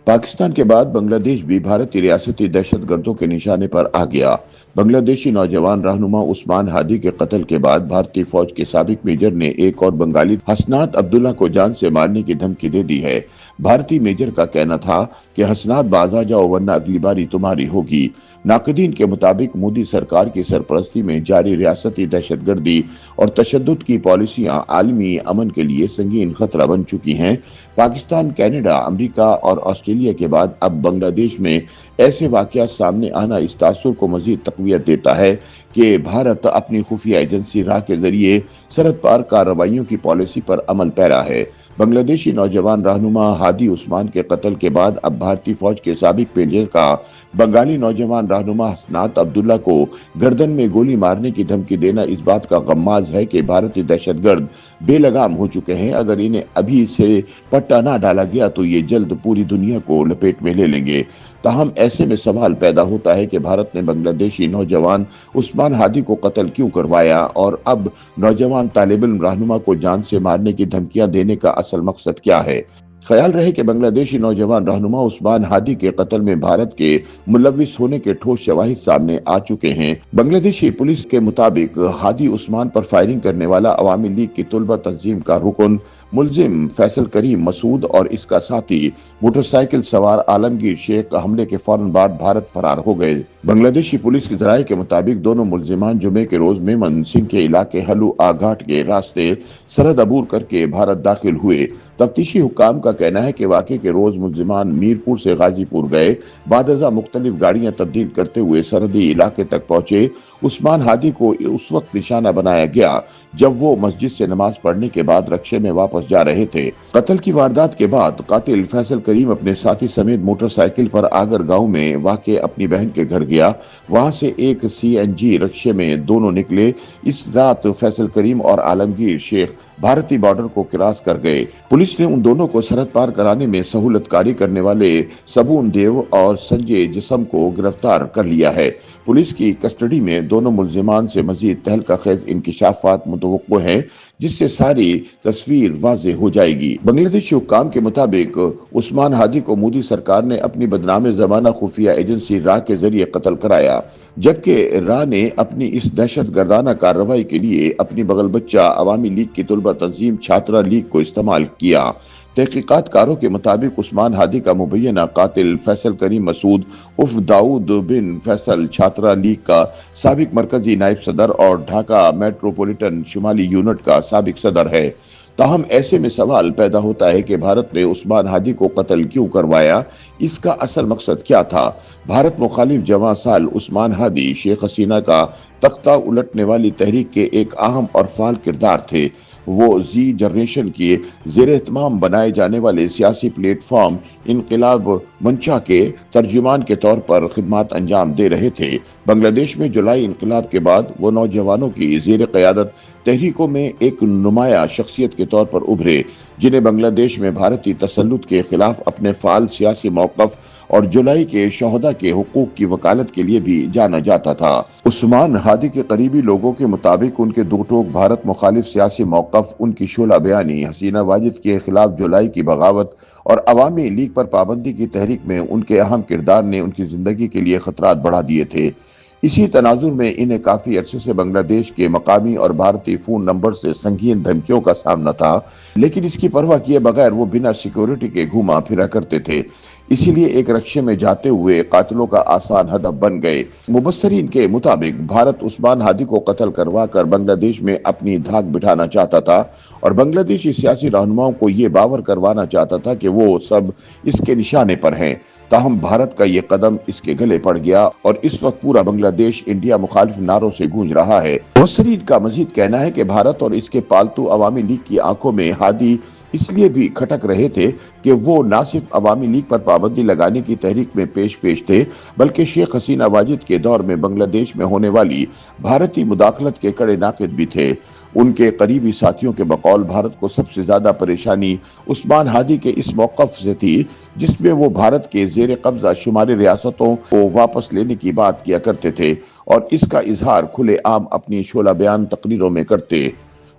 पाकिस्तान के बाद बांग्लादेश भी भारतीय रियासती दहशतगर्दों के निशाने पर आ गया। बांग्लादेशी नौजवान रहनुमा उस्मान हादी के कत्ल के बाद भारतीय फौज के साबिक मेजर ने एक और बंगाली हसनात अब्दुल्ला को जान से मारने की धमकी दे दी है। भारतीय मेजर का कहना था कि हसनात बाज आ जाओ वरना अगली बारी तुम्हारी होगी। नाकदीन के मुताबिक मोदी सरकार की सरपरस्ती में जारी रियासती दहशतगर्दी और तशद्दुद की पॉलिसियां आलमी अमन के लिए संगीन खतरा बन चुकी हैं। पाकिस्तान, कनाडा, अमेरिका और ऑस्ट्रेलिया के बाद अब बांग्लादेश में ऐसे वाकयात सामने आना इस तासुर को मजीद तकवीत देता है कि भारत अपनी खुफिया एजेंसी राह के जरिए सरहद पार कार्रवाइयों की पॉलिसी पर अमल पैरा है। बांग्लादेशी नौजवान रहनुमा हादी उस्मान के कत्ल के बाद अब भारतीय फौज के साबिक मेजर का बंगाली नौजवान रहनुमा हसनात अब्दुल्ला को गर्दन में गोली मारने की धमकी देना इस बात का गम्माज है कि भारतीय दहशतगर्द बेलगाम हो चुके हैं। अगर इन्हें अभी से पट्टा ना डाला गया तो ये जल्द पूरी दुनिया को लपेट में ले लेंगे। ताहम ऐसे में सवाल पैदा होता है कि भारत ने बांग्लादेशी नौजवान उस्मान हादी को कत्ल क्यों करवाया और अब नौजवान तालिब इल्म रहनुमा को जान से मारने की धमकियां देने का असल मकसद क्या है। ख्याल रहे कि बांग्लादेशी नौजवान रहनुमा उस्मान हादी के कत्ल में भारत के मुलविस होने के ठोस शवाहिद सामने आ चुके हैं। बांग्लादेशी पुलिस के मुताबिक हादी उस्मान पर फायरिंग करने वाला अवामी लीग की तुलबा तंजीम का रुकन मुलजिम फैसल करीम मसूद और इसका साथी मोटरसाइकिल सवार आलमगीर शेख हमले के फौरन बाद भारत फरार हो गए। बांग्लादेशी पुलिस के जराये के मुताबिक दोनों मुलजिमान जुमे के रोज मेमन सिंह के इलाके हलू आघाट के रास्ते सरहद अबूर करके भारत दाखिल हुए। तफ्तीशी हुक्काम का कहना है कि वाक़े के रोज मुलजिमान मीरपुर से गाजीपुर गए। बादजा मुख्तलिफ गाड़ियां तब्दील करते हुए सरहदी इलाके तक पहुंचे। उस्मान हादी को उस वक्त निशाना बनाया गया जब वो मस्जिद से नमाज पढ़ने के बाद रक्शे में वापस जा रहे थे। कत्ल की वारदात के बाद कातिल फैसल करीम अपने साथी समेत मोटरसाइकिल पर आगर गांव में वाक़े अपनी बहन के घर गया। वहां से एक CNG रक्शे में दोनों निकले। इस रात फैसल करीम और आलमगीर शेख भारतीय बॉर्डर को क्रॉस कर गए। पुलिस ने उन दोनों को सरहद पार कराने में सहूलतकारी करने वाले सबून देव और संजय जिसम को गिरफ्तार कर लिया है। पुलिस की कस्टडी में दोनों मुलजिमान से मजीद तहलका-खेज इंकिशाफात मुतवक्को हैं, जिससे सारी तस्वीर वाज़ेह हो जाएगी। बांग्लादेशी हुक्काम के मुताबिक उस्मान हादी को मोदी सरकार ने अपनी बदनाम ज़माना खुफिया एजेंसी राह के जरिए कत्ल कराया, जबकि राह ने अपनी इस दहशत गर्दाना कार्रवाई के लिए अपनी बगल बच्चा अवामी लीग की तुलबा तंजीम छात्रा लीग को इस्तेमाल किया। तहकीकातकारों के मुताबिक उस्मान हादी का मुबैना कातिल फैसल करीम मसूद उर्फ दाऊद बिन फैसल छात्रा लीग का साबिक मरकजी नायब सदर और ढाका मेट्रोपॉलिटन शुमाली यूनिट का साबिक सदर है। ताहम ऐसे में सवाल पैदा होता है कि भारत ने उस्मान हादी को कत्ल क्यों करवाया, इसका असल मकसद क्या था। भारत मुखालिफ जवां साल उस्मान हादी शेख हसीना का तख्ता उलटने वाली तहरीक के एक अहम और फाल किरदार थे। वो जी जनरेशन के ज़ेर एहतमाम बनाए जाने वाले सियासी प्लेटफॉर्म इनकलाब मंचा के तर्जुमान के तौर पर खिदमत अंजाम दे रहे थे। बांग्लादेश में जुलाई इनकलाब के बाद वो नौजवानों की ज़ेर क़यादत तहरीकों में एक नुमाया शख्सियत के तौर पर उभरे, जिन्हें बांग्लादेश में भारतीय तसल्लुत के खिलाफ अपने फाल सियासी मौक़िफ़ और जुलाई के शोहदा के हुकूक की वकालत के लिए भी जाना जाता था। उस्मान हादी के करीबी लोगों के मुताबिक उनके दो टोक भारत मुखालिफ सियासी मौक़िफ़, उनकी शोला बयानी, हसीना वाजिद के खिलाफ जुलाई की बगावत और अवामी लीग पर पाबंदी की तहरीक में उनके अहम किरदार ने उनकी जिंदगी के लिए खतरात बढ़ा दिए थे। इसी तनाजुर में इन्हें काफी अरसे से बांग्लादेश के मकामी और भारतीय फोन नंबर से संगीन धमकियों का सामना था, लेकिन इसकी परवाह किए बगैर वो बिना सिक्योरिटी के घूमा फिरा करते थे। इसीलिए एक रक्शे में जाते हुए कातिलों का आसान हदफ बन गए। मुबस्सरीन के मुताबिक भारत उस्मान हादी को कत्ल करवा कर बांग्लादेश में अपनी धाक बिठाना चाहता था और बांग्लादेशी सियासी रहनुमाओं को ये बावर करवाना चाहता था कि वो सब इसके निशाने पर हैं। ताहम भारत का ये कदम इसके गले पड़ गया और इस वक्त पूरा बांग्लादेश इंडिया मुखालिफ नारों से गूंज रहा है। मुबस्सरीन का मजीद कहना है कि भारत और इसके पालतू अवामी लीग की आंखों में हादी इसलिए भी खटक रहे थे कि वो न सिर्फ अवामी लीग पर पाबंदी लगाने की तहरीक में पेश थे, बल्कि शेख हसीना वाजिद के दौर में बांग्लादेश में होने वाली भारतीय मुदाखलत के कड़े नाक़िद भी थे। उनके करीबी साथियों के बकौल भारत को सबसे ज्यादा परेशानी उस्मान हादी के इस मौक़िफ़ से थी, जिसमें वो भारत के ज़ेर कब्जा शुमारी रियासतों को वापस लेने की बात किया करते थे और इसका इजहार खुले आम अपनी शोला बयान तकरीरों में करते।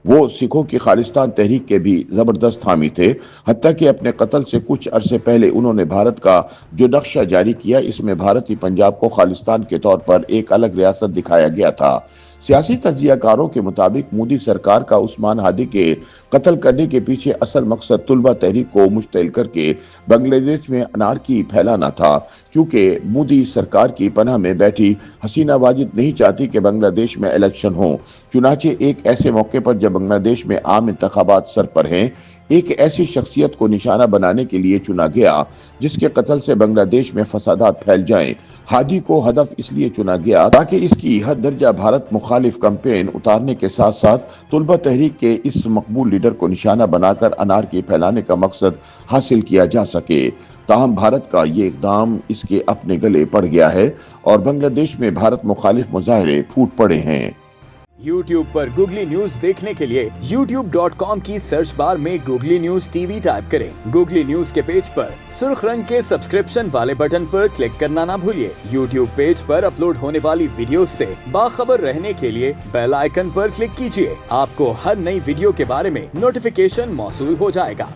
वो सिखों की खालिस्तान तहरीक के भी जबरदस्त हामी थे। हत्या कि अपने कत्ल से कुछ अरसे पहले उन्होंने भारत का जो नक्शा जारी किया, इसमें भारतीय पंजाब को खालिस्तान के तौर पर एक अलग रियासत दिखाया गया था। सियासी तज्जियाकारों के मुताबिक मोदी सरकार का उस्मान हादी के कत्ल करने के पीछे असल मकसद तुलबा तहरीक को मुश्तइल करके बांग्लादेश में अनारकी फैलाना था, क्योंकि मोदी सरकार की पनाह में बैठी हसीना वाजिद नहीं चाहती कि बांग्लादेश में इलेक्शन हो। चुनाचे एक ऐसे मौके पर जब बांग्लादेश में आम इंतखाबात सर पर हैं, एक ऐसी शख्सियत को निशाना बनाने के लिए चुना गया जिसके कत्ल से बांग्लादेश में फसादात फैल जाएं। हादी को हदफ इसलिए चुना गया ताकि इसकी हद दर्जा भारत मुखालिफ कैंपेन उतारने के साथ साथ तुलबा तहरीक के इस मकबूल लीडर को निशाना बनाकर अनारकी फैलाने का मकसद हासिल किया जा सके। ताहम भारत का ये इकदाम इसके अपने गले पड़ गया है और बांग्लादेश में भारत मुखालिफ मुजाहरे फूट पड़े हैं। YouTube पर गूगली न्यूज देखने के लिए youtube.com की सर्च बार में गूगली न्यूज टीवी टाइप करें। गूगली न्यूज के पेज पर सुर्ख रंग के सब्सक्रिप्शन वाले बटन पर क्लिक करना ना भूलिए। YouTube पेज पर अपलोड होने वाली वीडियोस से बाखबर रहने के लिए बेल आइकन पर क्लिक कीजिए। आपको हर नई वीडियो के बारे में नोटिफिकेशन मौसूल हो जाएगा।